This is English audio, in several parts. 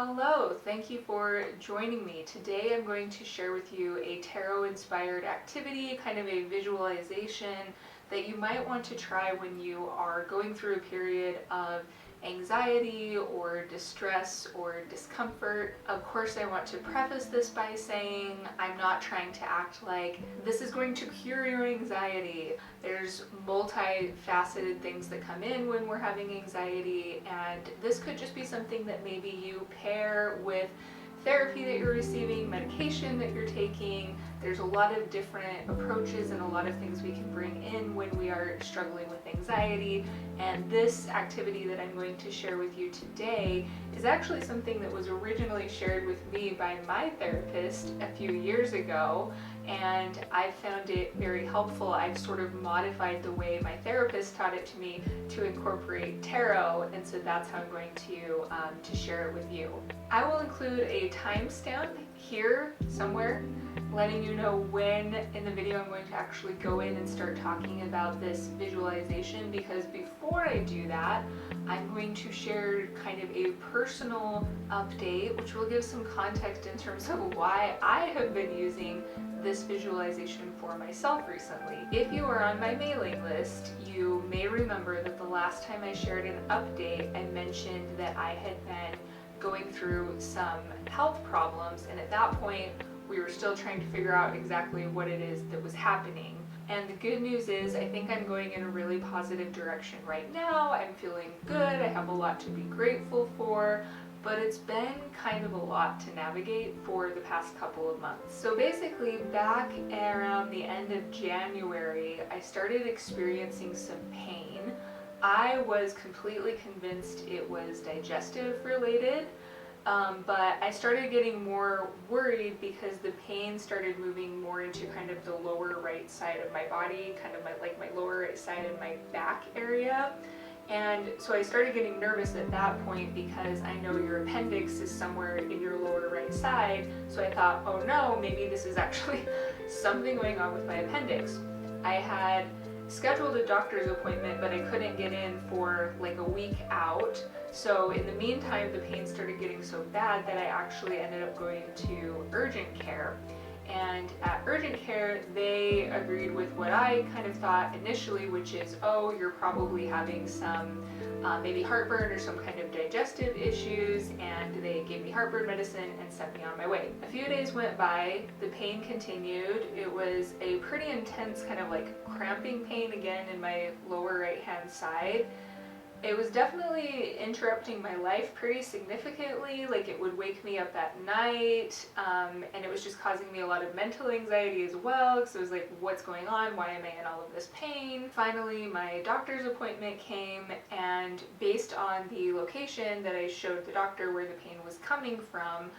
Hello, thank you for joining me. Today I'm going to share with you a tarot-inspired activity, kind of a visualization that you might want to try when you are going through a period of anxiety or distress or discomfort. Of course, I want to preface this by saying I'm not trying to act like this is going to cure your anxiety. There's multifaceted things that come in when we're having anxiety, and this could just be something that maybe you pair with therapy that you're receiving, medication that you're taking. There's a lot of different approaches and a lot of things we can bring in when we are struggling with anxiety. And this activity that I'm going to share with you today is actually something that was originally shared with me by my therapist a few years ago, and I found it very helpful. I've sort of modified the way my therapist taught it to me to incorporate tarot, and so that's how I'm going to share it with you. I will include a timestamp here somewhere letting you know when in the video I'm going to actually go in and start talking about this visualization, because before I do that, I'm going to share kind of a personal update, which will give some context in terms of why I have been using this visualization for myself recently. If you are on my mailing list, you may remember that the last time I shared an update, I mentioned that I had been going through some health problems, and at that point we were still trying to figure out exactly what it is that was happening. And the good news is I think I'm going in a really positive direction right now. I'm feeling good, I have a lot to be grateful for, but it's been kind of a lot to navigate for the past couple of months. So basically, back around the end of January, I started experiencing some pain. I was completely convinced it was digestive related, but I started getting more worried because the pain started moving more into kind of the lower right side of my body, kind of my lower right side and my back area. And so I started getting nervous at that point because I know your appendix is somewhere in your lower right side. So I thought, oh no, maybe this is actually something going on with my appendix. I had scheduled a doctor's appointment, but I couldn't get in for like a week out. So in the meantime, the pain started getting so bad that I actually ended up going to urgent care. And at urgent care, they agreed with what I kind of thought initially, which is, oh, you're probably having some maybe heartburn or some kind of digestive issues, and they gave me heartburn medicine and sent me on my way. A few days went by, the pain continued. It was a pretty intense kind of like cramping pain again in my lower right hand side. It was definitely interrupting my life pretty significantly. Like, it would wake me up at night, and it was just causing me a lot of mental anxiety as well, because it was like, what's going on? Why am I in all of this pain? Finally, my doctor's appointment came, and based on the location that I showed the doctor where the pain was coming from,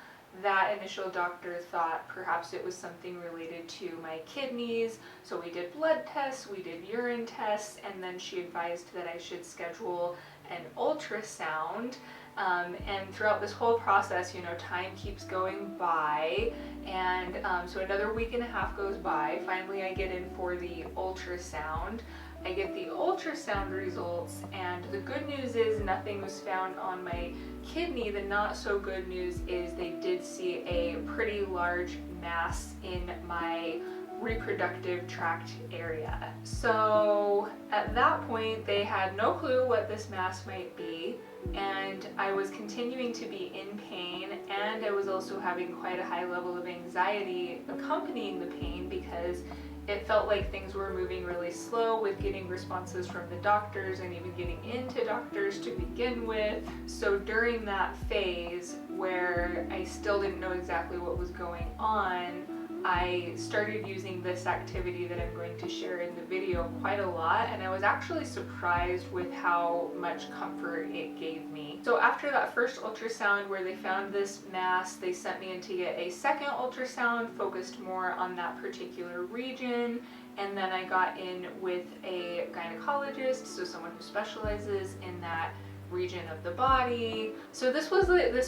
that initial doctor thought perhaps it was something related to my kidneys. So we did blood tests, we did urine tests, and then she advised that I should schedule an ultrasound. And throughout this whole process, time keeps going by, and so another week and a half goes by. Finally, I get in for the ultrasound. I get the ultrasound results, and the good news is nothing was found on my kidney. The not so good news is they did see a pretty large mass in my reproductive tract area. So at that point, they had no clue what this mass might be, and I was continuing to be in pain, and I was also having quite a high level of anxiety accompanying the pain because it felt like things were moving really slow with getting responses from the doctors and even getting into doctors to begin with. So during that phase where I still didn't know exactly what was going on, I started using this activity that I'm going to share in the video quite a lot, and I was actually surprised with how much comfort it gave me. So after that first ultrasound where they found this mass, they sent me in to get a second ultrasound focused more on that particular region, and then I got in with a gynecologist, so someone who specializes in that region of the body. So this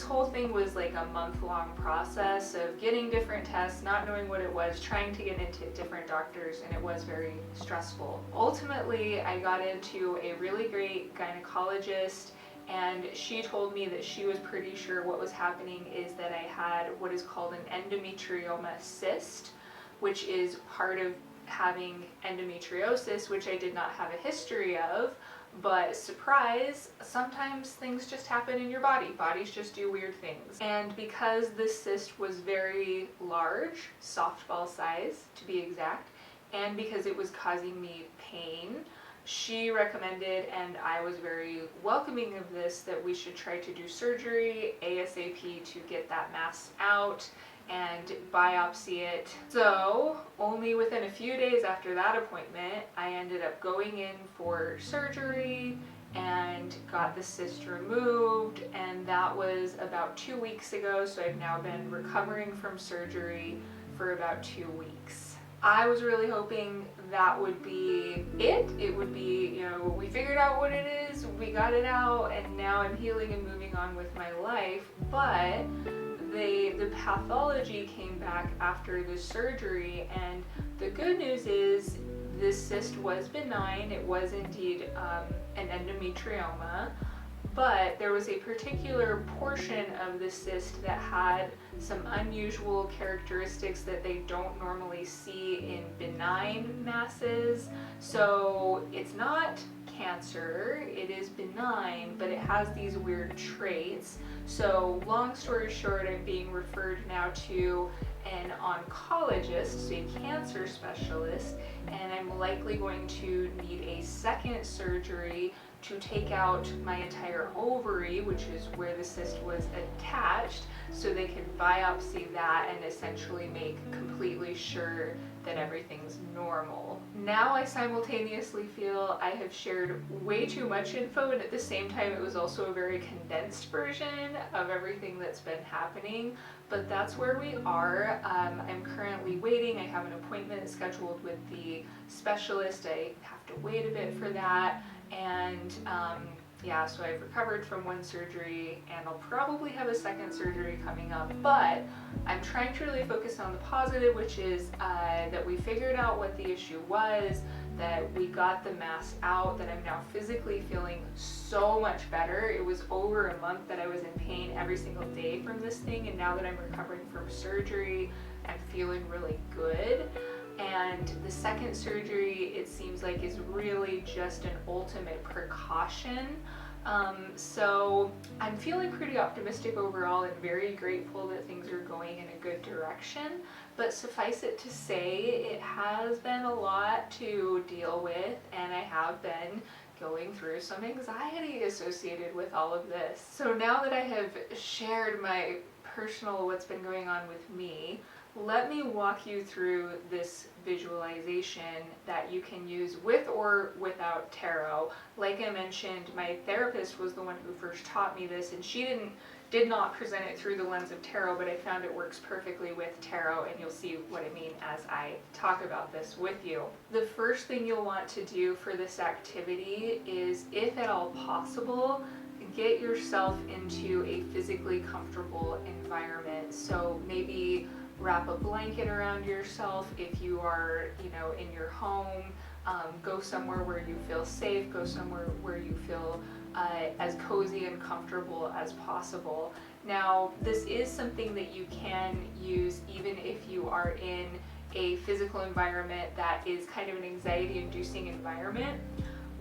whole thing was like a month-long process of getting different tests, not knowing what it was, trying to get into different doctors, and it was very stressful. Ultimately, I got into a really great gynecologist, and she told me that she was pretty sure what was happening is that I had what is called an endometrioma cyst, which is part of having endometriosis, which I did not have a history of. But surprise, sometimes things just happen in your body. Bodies just do weird things. And because this cyst was very large, softball size to be exact, and because it was causing me pain, she recommended, and I was very welcoming of this, that we should try to do surgery ASAP to get that mass out and biopsy it. So only within a few days after that appointment, I ended up going in for surgery and got the cyst removed, and that was about 2 weeks ago. So I've now been recovering from surgery for about 2 weeks. I was really hoping that would be it. It would be, we figured out what it is, we got it out, and now I'm healing and moving on with my life. But the pathology came back after the surgery, and the good news is this cyst was benign. It was indeed an endometrioma, but there was a particular portion of the cyst that had some unusual characteristics that they don't normally see in benign masses. So it's not cancer, it is benign, but it has these weird traits. So long story short, I'm being referred now to an oncologist, so a cancer specialist, and I'm likely going to need a second surgery to take out my entire ovary, which is where the cyst was attached, so they can biopsy that and essentially make completely sure that everything's normal. Now I simultaneously feel I have shared way too much info, and at the same time it was also a very condensed version of everything that's been happening, but that's where we are. I'm currently waiting. I have an appointment scheduled with the specialist. I have to wait a bit for that, and yeah, so I've recovered from one surgery and I'll probably have a second surgery coming up, but I'm trying to really focus on the positive, which is that we figured out what the issue was, that we got the mass out, that I'm now physically feeling so much better. It was over a month that I was in pain every single day from this thing, and now that I'm recovering from surgery, I'm feeling really good. And the second surgery, it seems like, is really just an ultimate precaution. So I'm feeling pretty optimistic overall and very grateful that things are going in a good direction. But suffice it to say, it has been a lot to deal with, and I have been going through some anxiety associated with all of this. So now that I have shared my personal what's been going on with me, let me walk you through this visualization that you can use with or without tarot. Like I mentioned, my therapist was the one who first taught me this, and she did not present it through the lens of tarot, but I found it works perfectly with tarot, and you'll see what I mean as I talk about this with you. The first thing you'll want to do for this activity is, if at all possible, get yourself into a physically comfortable environment. So maybe wrap a blanket around yourself if you are, in your home. Go somewhere where you feel safe. Go somewhere where you feel as cozy and comfortable as possible. Now, this is something that you can use even if you are in a physical environment that is kind of an anxiety-inducing environment.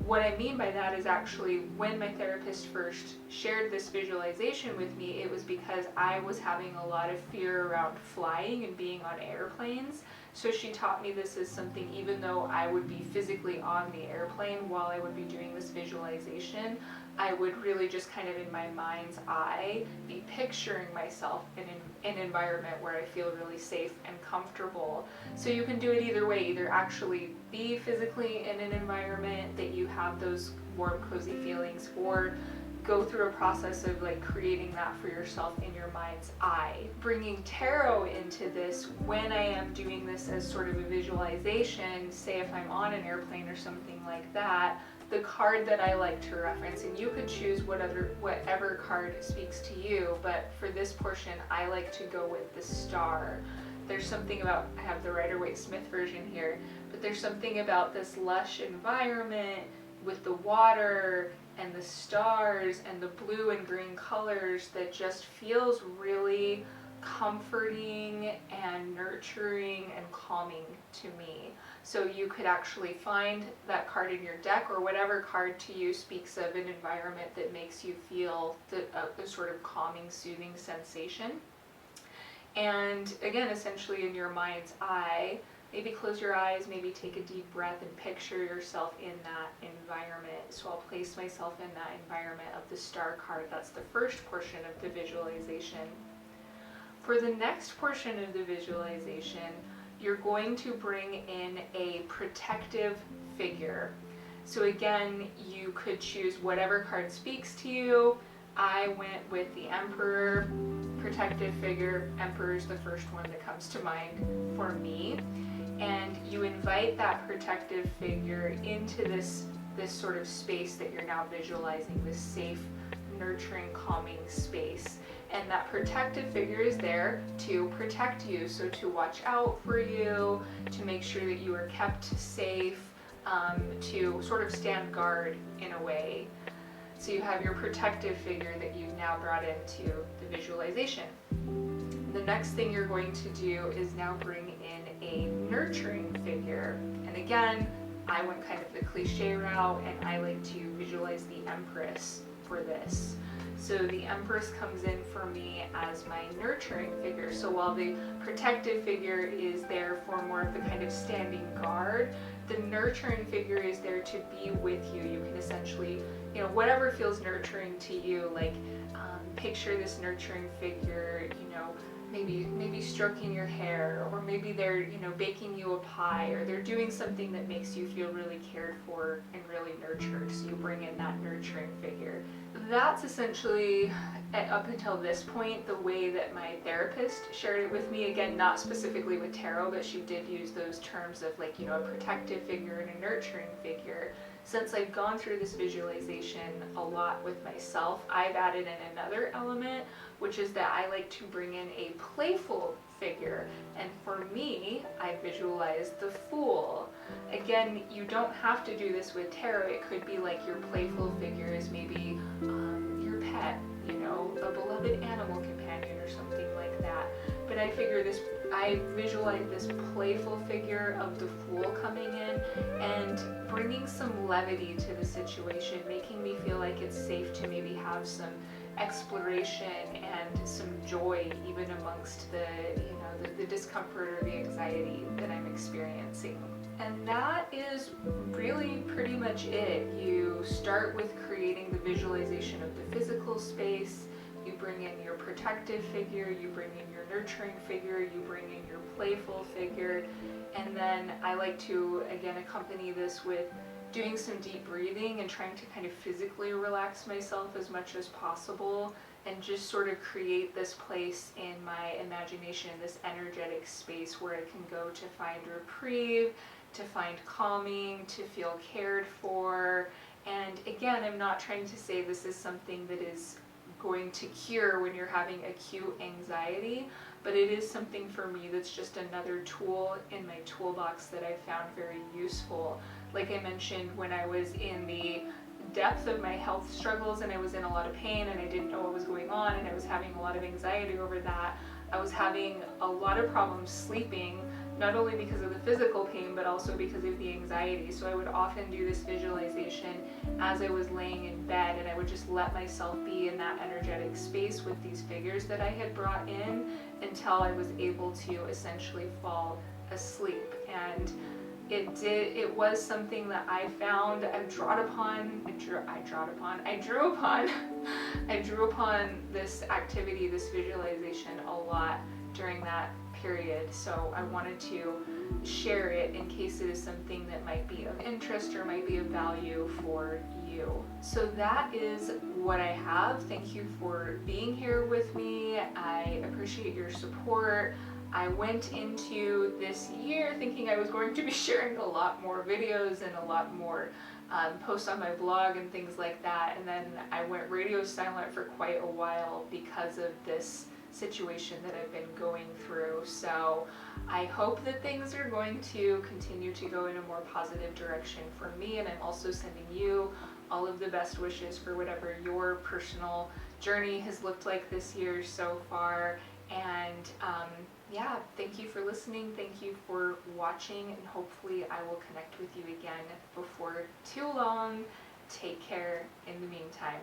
What I mean by that is, actually, when my therapist first shared this visualization with me, it was because I was having a lot of fear around flying and being on airplanes. So she taught me this as something, even though I would be physically on the airplane while I would be doing this visualization, I would really just kind of in my mind's eye be picturing myself in an environment where I feel really safe and comfortable. So you can do it either way, either actually be physically in an environment that you have those warm, cozy feelings, or go through a process of creating that for yourself in your mind's eye. Bringing tarot into this, when I am doing this as sort of a visualization, say if I'm on an airplane or something like that, the card that I like to reference, and you could choose whatever card speaks to you, but for this portion I like to go with the star. There's something about, I have the Rider-Waite-Smith version here, but there's something about this lush environment with the water and the stars and the blue and green colors that just feels really comforting and nurturing and calming to me. So you could actually find that card in your deck, or whatever card to you speaks of an environment that makes you feel the sort of calming, soothing sensation. And again, essentially in your mind's eye, maybe close your eyes, maybe take a deep breath and picture yourself in that environment. So I'll place myself in that environment of the star card. That's the first portion of the visualization. For the next portion of the visualization, you're going to bring in a protective figure. So again, you could choose whatever card speaks to you. I went with the Emperor, protective figure. Emperor is the first one that comes to mind for me. And you invite that protective figure into this sort of space that you're now visualizing, this safe, nurturing, calming space. And that protective figure is there to protect you, so to watch out for you, to make sure that you are kept safe, to sort of stand guard in a way. So you have your protective figure that you've now brought into the visualization. The next thing you're going to do is now bring in a nurturing figure. And again, I went kind of the cliche route, and I like to visualize the Empress for this. So the Empress comes in for me as my nurturing figure. So while the protective figure is there for more of the kind of standing guard, the nurturing figure is there to be with you. You can essentially, whatever feels nurturing to you, like picture this nurturing figure, maybe stroking your hair, or maybe they're, baking you a pie, or they're doing something that makes you feel really cared for and really nurtured. So you bring in that nurturing figure. That's essentially, up until this point, the way that my therapist shared it with me. Again, not specifically with tarot, but she did use those terms of like, a protective figure and a nurturing figure. Since I've gone through this visualization a lot with myself, I've added in another element, which is that I like to bring in a playful figure. And for me, I visualize the Fool. Again, you don't have to do this with tarot. It could be like your playful figure is maybe your pet, a beloved animal companion or something like that. But I visualize this playful figure of the Fool coming in and bringing some levity to the situation, making me feel like it's safe to maybe have some exploration and some joy even amongst the discomfort or the anxiety that I'm experiencing. And that is really pretty much it. You start with creating the visualization of the physical space. You bring in your protective figure, you bring in your nurturing figure, you bring in your playful figure, and then I like to, again, accompany this with doing some deep breathing and trying to kind of physically relax myself as much as possible, and just sort of create this place in my imagination, this energetic space where I can go to find reprieve, to find calming, to feel cared for. And again, I'm not trying to say this is something that is going to cure when you're having acute anxiety, but it is something for me that's just another tool in my toolbox that I found very useful. Like I mentioned, when I was in the depth of my health struggles and I was in a lot of pain and I didn't know what was going on and I was having a lot of anxiety over that, I was having a lot of problems sleeping, not only because of the physical pain, but also because of the anxiety. So I would often do this visualization as I was laying in bed, and I would just let myself be in that energetic space with these figures that I had brought in until I was able to essentially fall asleep. And it was something that I found I drew upon this activity, this visualization a lot during that period. So I wanted to share it in case it is something that might be of interest or might be of value for you. So that is what I have. Thank you for being here with me. I appreciate your support. I went into this year thinking I was going to be sharing a lot more videos and a lot more posts on my blog and things like that, and then I went radio silent for quite a while because of this situation that I've been going through. So I hope that things are going to continue to go in a more positive direction for me, and I'm also sending you all of the best wishes for whatever your personal journey has looked like this year so far. And yeah, thank you for listening. Thank you for watching, and hopefully I will connect with you again before too long. Take care in the meantime.